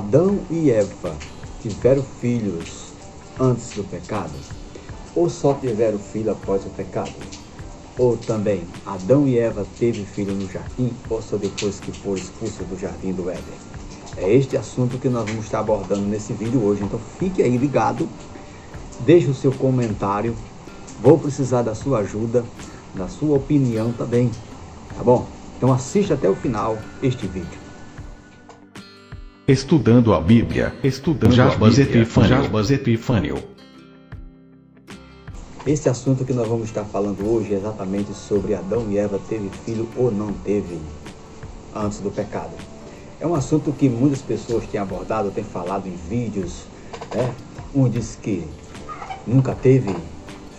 Adão e Eva tiveram filhos antes do pecado? Ou só tiveram filho após o pecado? Ou também, Adão e Eva teve filho no jardim, ou só depois que foram expulsos do jardim do Éden? É este assunto que nós vamos estar abordando nesse vídeo hoje, então fique aí ligado, deixe o seu comentário, vou precisar da sua ajuda, da sua opinião também, tá bom? Então assista até o final este vídeo. Estudando a Bíblia, Jarbas Epifânio. Esse assunto que nós vamos estar falando hoje é exatamente sobre Adão e Eva teve filho ou não teve antes do pecado. É um assunto que muitas pessoas têm abordado, têm falado em vídeos, né? Um diz que nunca teve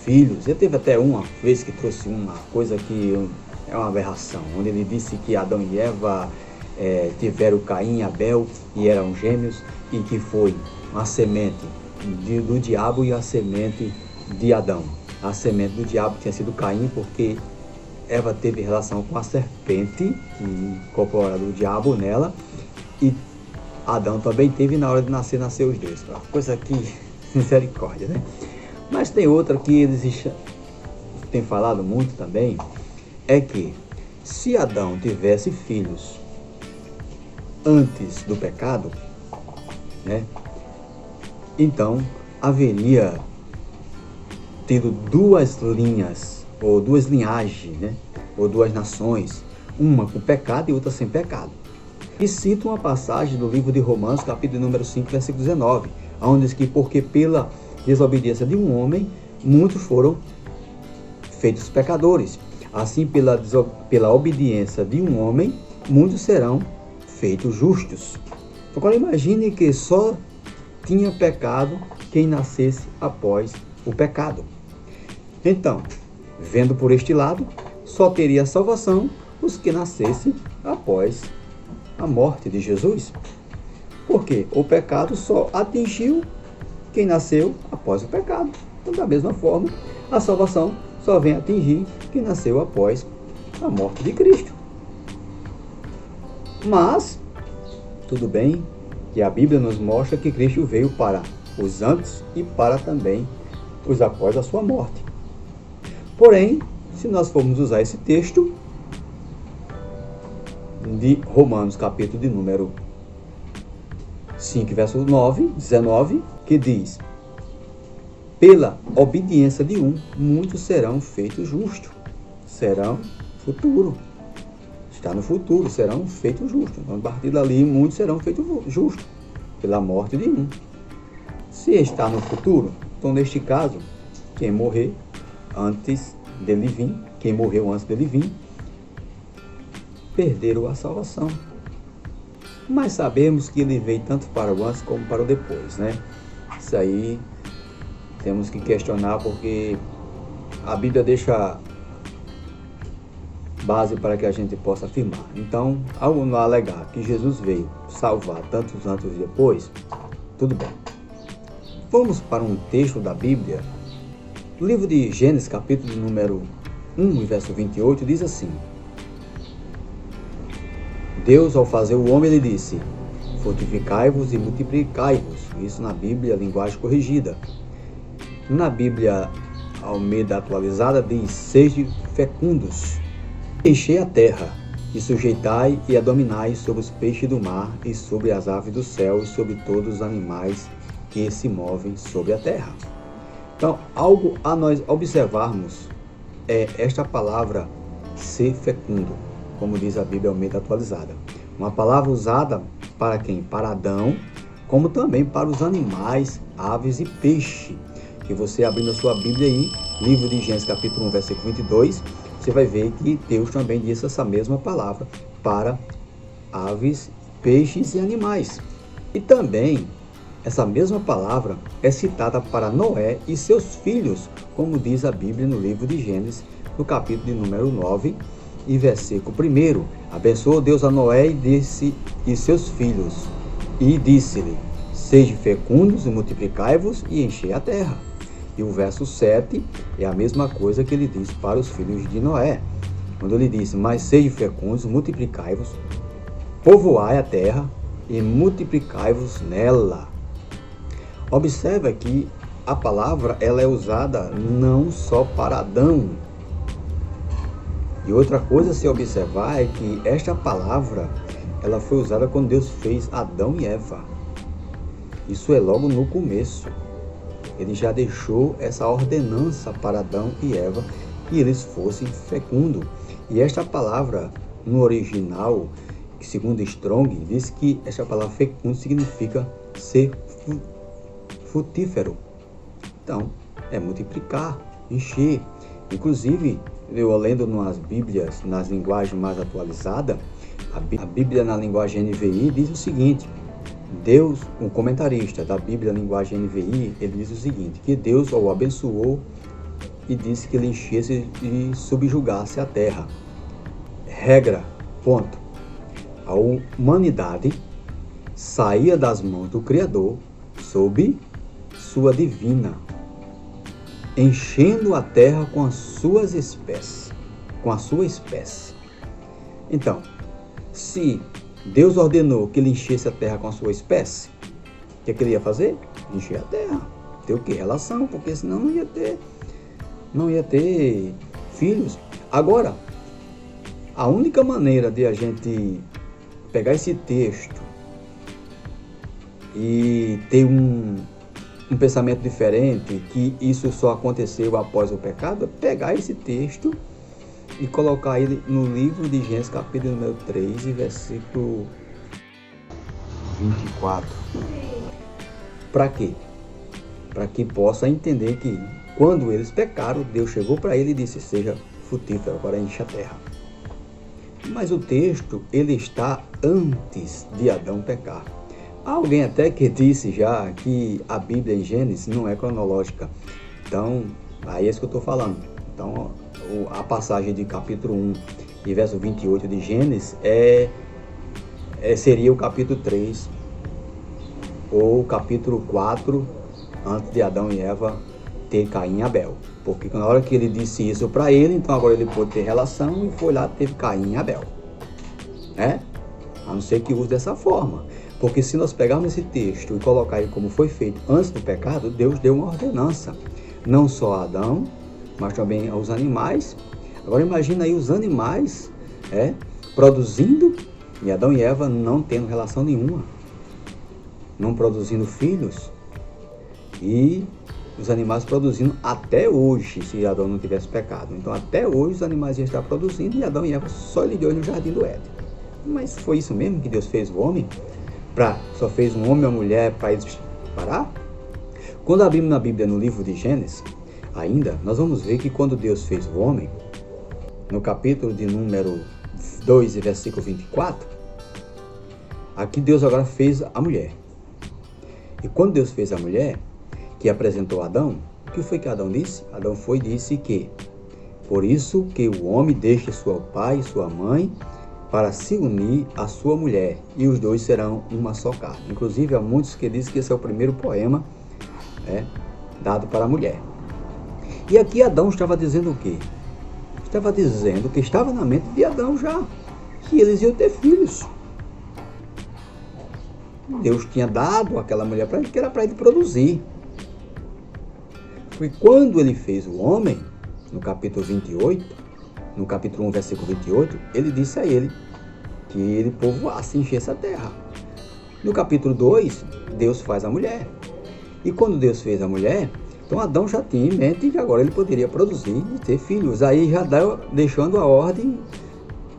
filhos. Ele teve até uma vez que trouxe uma coisa que é uma aberração, onde ele disse que Adão e Eva tiveram Caim e Abel e eram gêmeos, e que foi uma semente do diabo e a semente de Adão. A semente do diabo tinha sido Caim, porque Eva teve relação com a serpente que incorporou o diabo nela, e Adão também teve, na hora de nascer, nasceu os dois. Uma coisa que, misericórdia, né? Mas tem outra que eles têm falado muito também, é que se Adão tivesse filhos antes do pecado, né, então haveria tido duas linhas, ou duas linhagens, né, ou duas nações, uma com pecado e outra sem pecado. E cito uma passagem do livro de Romanos, capítulo número 5, versículo 19, onde diz que porque pela desobediência de um homem, muitos foram feitos pecadores. Assim, pela obediência de um homem, muitos serão feitos justos. Agora imagine que só tinha pecado quem nascesse após o pecado. Então, vendo por este lado, só teria salvação os que nascessem após a morte de Jesus. Porque o pecado só atingiu quem nasceu após o pecado. Então, da mesma forma, a salvação só vem atingir quem nasceu após a morte de Cristo. Mas, tudo bem que a Bíblia nos mostra que Cristo veio para os antes e para também os após a sua morte. Porém, se nós formos usar esse texto de Romanos, capítulo de número 5, verso 19, que diz: pela obediência de um, muitos serão feitos justos. Serão futuro. Está no futuro, serão feitos justos. Então, a partir dali, muitos serão feitos justos pela morte de um. Se está no futuro, então neste caso, quem morreu antes dele vir, perderam a salvação. Mas sabemos que ele veio tanto para o antes como para o depois, né? Isso aí temos que questionar, porque a Bíblia deixa base para que a gente possa afirmar. Então, ao alegar que Jesus veio salvar tantos antes e depois, tudo bem. Vamos para um texto da Bíblia. No livro de Gênesis, capítulo número 1, verso 28, diz assim: Deus, ao fazer o homem, ele disse: fortificai-vos e multiplicai-vos. Isso na Bíblia, linguagem corrigida. Na Bíblia Almeida atualizada diz: sede fecundos, enchei a terra, e sujeitai e a dominai sobre os peixes do mar, e sobre as aves do céu, e sobre todos os animais que se movem sobre a terra. Então, algo a nós observarmos é esta palavra ser fecundo, como diz a Bíblia Almeida atualizada. Uma palavra usada para quem? Para Adão, como também para os animais, aves e peixe. Que você abrindo a sua Bíblia aí, livro de Gênesis capítulo 1, versículo 22, você vai ver que Deus também disse essa mesma palavra para aves, peixes e animais. E também essa mesma palavra é citada para Noé e seus filhos, como diz a Bíblia no livro de Gênesis, no capítulo de número 9 e versículo 1. Abençoou Deus a Noé e seus filhos, e disse-lhe: sede fecundos e multiplicai-vos e enchei a terra. E o verso 7 é a mesma coisa que ele diz para os filhos de Noé, quando ele diz: mas sede fecundos, multiplicai-vos, povoai a terra, e multiplicai-vos nela. Observa que a palavra ela é usada não só para Adão. E outra coisa a se observar é que esta palavra ela foi usada quando Deus fez Adão e Eva. Isso é logo no começo. Ele já deixou essa ordenança para Adão e Eva que eles fossem fecundos. E esta palavra no original, segundo Strong, diz que esta palavra fecundo significa ser frutífero. Então, é multiplicar, encher. Inclusive, eu lendo nas Bíblias, nas linguagens mais atualizadas, a Bíblia na linguagem NVI diz o seguinte: Deus, um comentarista da Bíblia na linguagem NVI, ele diz o seguinte, que Deus o abençoou e disse que ele enchesse e subjugasse a terra. Regra, ponto. A humanidade saía das mãos do Criador sob sua divina, enchendo a terra com as suas espécies, com a sua espécie. Então, se Deus ordenou que ele enchesse a terra com a sua espécie, o que ele ia fazer? Encher a terra. Ter o que? Relação, porque senão não ia ter filhos. Agora, a única maneira de a gente pegar esse texto e ter um pensamento diferente, que isso só aconteceu após o pecado, é pegar esse texto e colocar ele no livro de Gênesis, capítulo número 3, e versículo 24. Para quê? Para que possa entender que quando eles pecaram, Deus chegou para ele e disse: seja frutífero, agora enche a terra. Mas o texto, ele está antes de Adão pecar. Há alguém até que disse já que a Bíblia em Gênesis não é cronológica. Então, aí é isso que eu estou falando. Então, a passagem de capítulo 1 e verso 28 de Gênesis seria o capítulo 3 ou capítulo 4 antes de Adão e Eva ter Caim e Abel. Porque na hora que ele disse isso para ele, então agora ele pôde ter relação e foi lá, teve Caim e Abel. A não ser que use dessa forma. Porque se nós pegarmos esse texto e colocar ele como foi feito antes do pecado, Deus deu uma ordenança. Não só a Adão, mas também aos animais. Agora imagina aí os animais produzindo e Adão e Eva não tendo relação nenhuma. Não produzindo filhos. E os animais produzindo até hoje, se Adão não tivesse pecado. Então até hoje os animais iam estar produzindo e Adão e Eva só ele deu no jardim do Éden. Mas foi isso mesmo que Deus fez o homem? Só fez um homem e uma mulher para eles parar? Quando abrimos na Bíblia, no livro de Gênesis, ainda, nós vamos ver que quando Deus fez o homem, no capítulo de número 2 e versículo 24, aqui Deus agora fez a mulher. E quando Deus fez a mulher, que apresentou Adão, o que foi que Adão disse? Adão disse que, por isso que o homem deixa seu pai e sua mãe para se unir à sua mulher, e os dois serão uma só carne. Inclusive, há muitos que dizem que esse é o primeiro poema dado para a mulher. E aqui Adão estava dizendo o quê? Estava dizendo que estava na mente de Adão já, que eles iam ter filhos. Deus tinha dado aquela mulher para ele, que era para ele produzir. Foi quando ele fez o homem, no capítulo 28, no capítulo 1, versículo 28, ele disse a ele que ele povoasse, enchesse a terra. No capítulo 2, Deus faz a mulher. E quando Deus fez a mulher, então Adão já tinha em mente que agora ele poderia produzir e ter filhos. Aí já deixando a ordem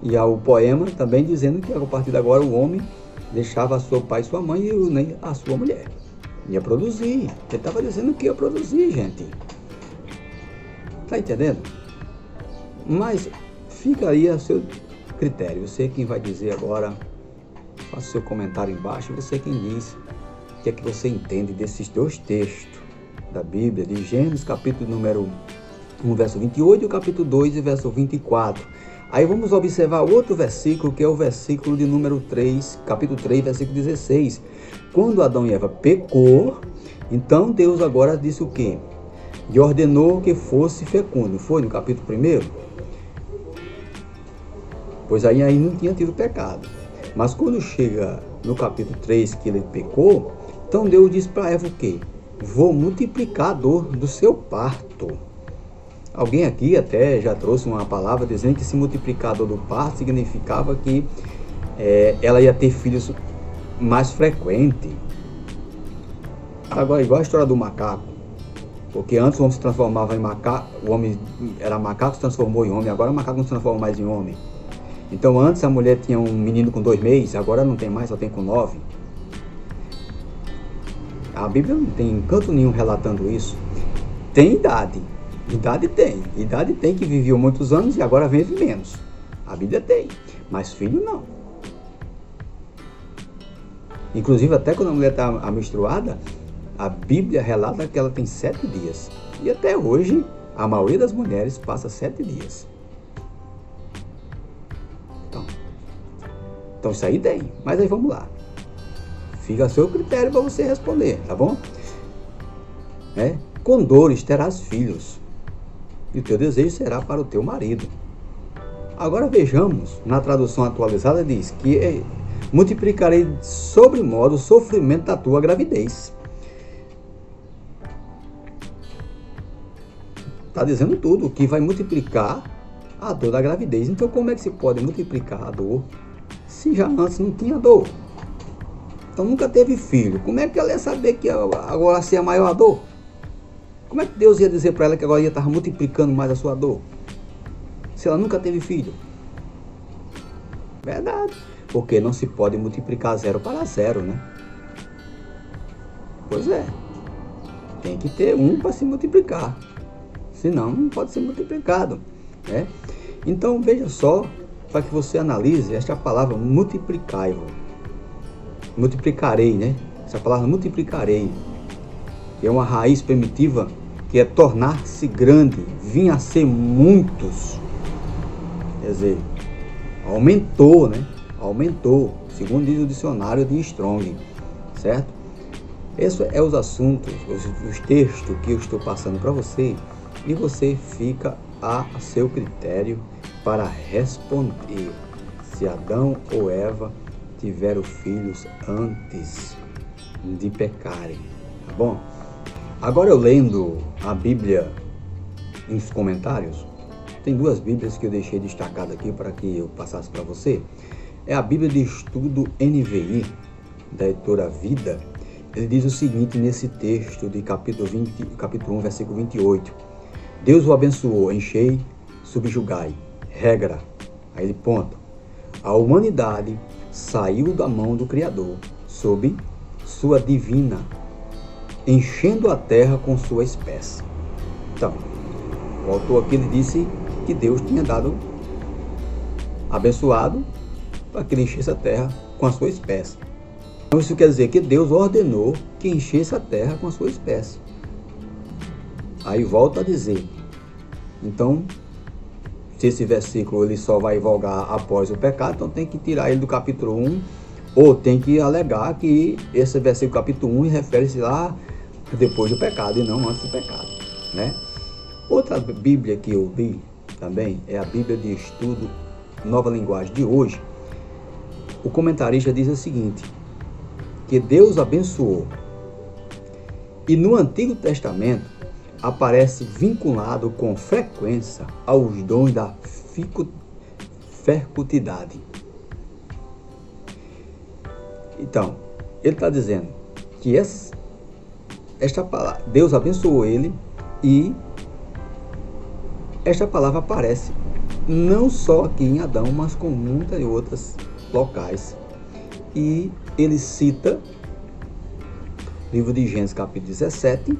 e ao poema também dizendo que a partir de agora o homem deixava seu pai e sua mãe e a sua mulher. Ia produzir. Ele estava dizendo que ia produzir, gente. Está entendendo? Mas fica aí a seu critério. Você quem vai dizer agora, faça o seu comentário embaixo. Você quem diz o que é que você entende desses dois textos da Bíblia, de Gênesis, capítulo número 1, verso 28, e o capítulo 2, verso 24. Aí vamos observar outro versículo, que é o versículo de número 3, capítulo 3, versículo 16. Quando Adão e Eva pecou, então Deus agora disse o quê? E ordenou que fosse fecundo. Foi no capítulo 1? Pois aí não tinha tido pecado. Mas quando chega no capítulo 3 que ele pecou, então Deus disse para Eva o quê? Vou multiplicar a dor do seu parto. Alguém aqui até já trouxe uma palavra dizendo que se multiplicar a dor do parto significava que ela ia ter filhos mais frequente. Agora, igual a história do macaco, porque antes o homem se transformava em macaco, o homem era macaco, se transformou em homem, agora o macaco não se transforma mais em homem. Então antes a mulher tinha um menino com 2 meses, agora não tem mais, só tem com 9. A Bíblia não tem canto nenhum relatando isso. Tem idade tem que viveu muitos anos e agora vive menos. A Bíblia tem, mas filho não. Inclusive até quando a mulher está menstruada, a Bíblia relata que ela tem 7 dias. E até hoje, a maioria das mulheres passa 7 dias. Então isso aí tem. Mas aí vamos lá. Fica a seu critério para você responder, tá bom? Com dores terás filhos, e o teu desejo será para o teu marido. Agora vejamos, na tradução atualizada diz que multiplicarei sobremodo o sofrimento da tua gravidez. Está dizendo tudo, que vai multiplicar a dor da gravidez. Então como é que se pode multiplicar a dor se já antes não tinha dor? Então nunca teve filho. Como é que ela ia saber que agora seria maior a dor? Como é que Deus ia dizer para ela que agora ia estar multiplicando mais a sua dor? Se ela nunca teve filho. Verdade. Porque não se pode multiplicar 0 para 0, né? Pois é. Tem que ter 1 para se multiplicar. Senão não pode ser multiplicado. Então veja só, para que você analise esta palavra multiplicai-vos. Multiplicarei, né? Essa palavra multiplicarei, que é uma raiz primitiva, que é tornar-se grande, vir a ser muitos. Quer dizer, aumentou, né? Aumentou, segundo diz o dicionário de Strong, certo? Esses são os assuntos, os textos que eu estou passando para você, e você fica a seu critério para responder se Adão ou Eva tiveram filhos antes de pecarem, tá bom? Agora eu lendo a Bíblia nos comentários, tem 2 Bíblias que eu deixei destacadas aqui para que eu passasse para você. É a Bíblia de Estudo NVI, da editora Vida. Ele diz o seguinte nesse texto de capítulo 1, versículo 28. Deus o abençoou, enchei, subjugai. Regra, aí ele ponto. A humanidade saiu da mão do Criador, sob sua divina, enchendo a terra com sua espécie. Então, o autor aqui ele disse que Deus tinha dado, abençoado, para que ele enchesse a terra com a sua espécie. Então isso quer dizer que Deus ordenou que enchesse a terra com a sua espécie. Aí volta a dizer, então, se esse versículo ele só vai vogar após o pecado, então tem que tirar ele do capítulo 1, ou tem que alegar que esse versículo capítulo 1 refere-se lá depois do pecado e não antes do pecado, né? Outra Bíblia que eu li também é a Bíblia de Estudo Nova Linguagem de hoje. O comentarista diz o seguinte, que Deus abençoou, e no Antigo Testamento aparece vinculado com frequência aos dons da fecundidade. Então, ele está dizendo que esta palavra, Deus abençoou ele, e esta palavra aparece não só aqui em Adão, mas com muitas outras locais. E ele cita o livro de Gênesis capítulo 17,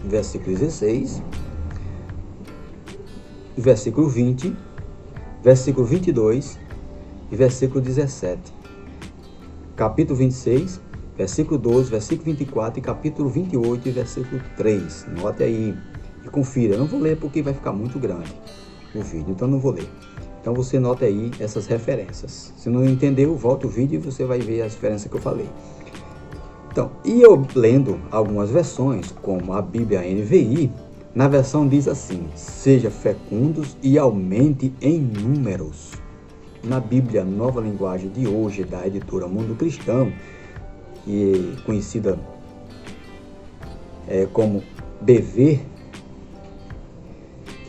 versículo 16, versículo 20, versículo 22 e versículo 17. Capítulo 26, versículo 12, versículo 24 e capítulo 28 e versículo 3. Note aí e confira. Eu não vou ler porque vai ficar muito grande o vídeo, então não vou ler. Então você nota aí essas referências. Se não entendeu, volta o vídeo e você vai ver as referências que eu falei. Então, e eu lendo algumas versões, como a Bíblia NVI, na versão diz assim, seja fecundos e aumente em números. Na Bíblia Nova Linguagem de hoje, da editora Mundo Cristão, que é conhecida como BV,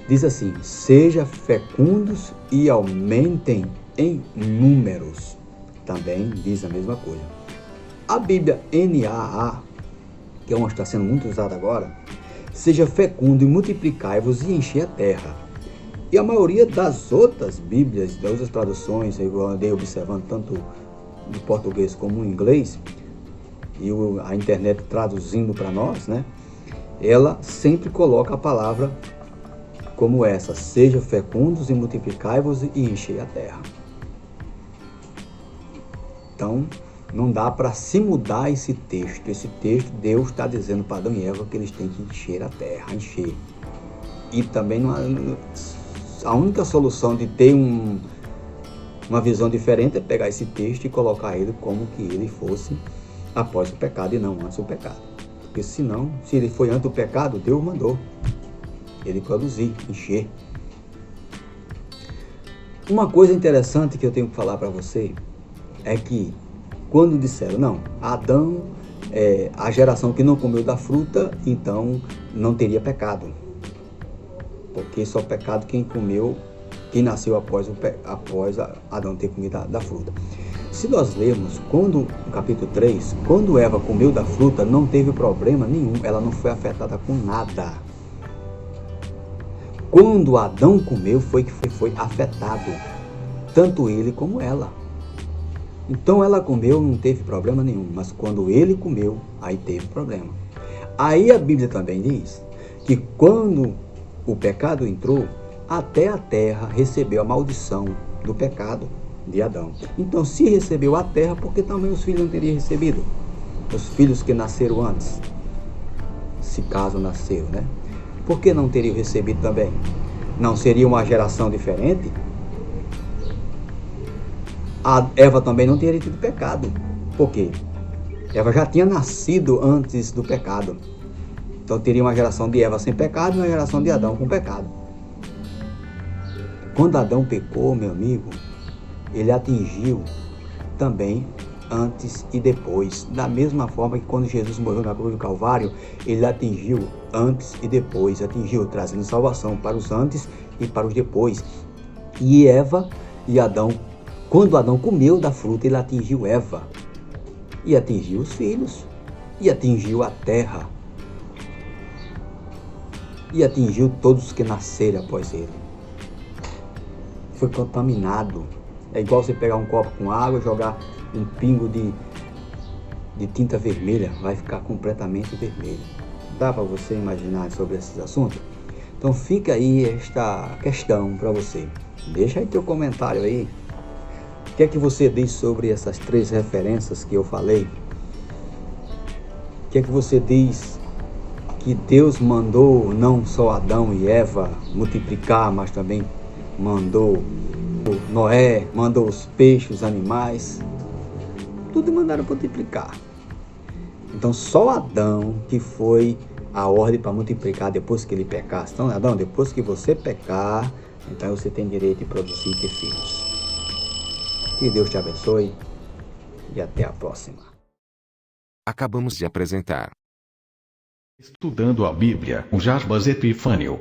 diz assim: seja fecundos e aumentem em números. Também diz a mesma coisa. A Bíblia NAA, que é uma que está sendo muito usada agora, seja fecundo e multiplicai-vos e enchei a terra. E a maioria das outras Bíblias, das outras traduções, eu andei observando tanto no português como no inglês, e a internet traduzindo para nós, né? Ela sempre coloca a palavra como essa: seja fecundos e multiplicai-vos e enchei a terra. Então, não dá para se mudar esse texto. Esse texto, Deus está dizendo para Adão e Eva que eles têm que encher a terra, encher. E também a única solução de ter uma visão diferente é pegar esse texto e colocar ele como que ele fosse após o pecado e não antes do pecado. Porque senão, se ele foi antes do pecado, Deus mandou ele produzir, encher. Uma coisa interessante que eu tenho que falar para você é que quando disseram, não, Adão é a geração que não comeu da fruta, então não teria pecado. Porque só pecado quem comeu, quem nasceu após Adão ter comido da fruta. Se nós lermos, no capítulo 3, quando Eva comeu da fruta, não teve problema nenhum, ela não foi afetada com nada. Quando Adão comeu, foi que foi afetado, tanto ele como ela. Então ela comeu, não teve problema nenhum, mas quando ele comeu, aí teve problema. Aí a Bíblia também diz que quando o pecado entrou, até a terra recebeu a maldição do pecado de Adão. Então, se recebeu a terra, por que também os filhos não teriam recebido? Os filhos que nasceram antes, se caso nasceram, né? Por que não teriam recebido também? Não seria uma geração diferente? A Eva também não teria tido pecado. Por quê? Eva já tinha nascido antes do pecado. Então teria uma geração de Eva sem pecado e uma geração de Adão com pecado. Quando Adão pecou, meu amigo, ele atingiu também antes e depois. Da mesma forma que quando Jesus morreu na cruz do Calvário, ele atingiu antes e depois. Atingiu trazendo salvação para os antes e para os depois. E Eva e Adão, quando Adão comeu da fruta, ele atingiu Eva. E atingiu os filhos. E atingiu a terra. E atingiu todos os que nasceram após ele. Foi contaminado. É igual você pegar um copo com água e jogar um pingo de tinta vermelha, vai ficar completamente vermelho. Dá para você imaginar sobre esses assuntos? Então fica aí esta questão para você. Deixa aí teu comentário aí. O que é que você diz sobre essas 3 referências que eu falei? O que é que você diz que Deus mandou não só Adão e Eva multiplicar, mas também mandou Noé, mandou os peixes, os animais, tudo mandaram multiplicar. Então só Adão que foi a ordem para multiplicar depois que ele pecasse. Então Adão, depois que você pecar, então você tem direito de produzir e ter filhos. Que Deus te abençoe e até a próxima. Acabamos de apresentar Estudando a Bíblia, com Jarbas Epifânio.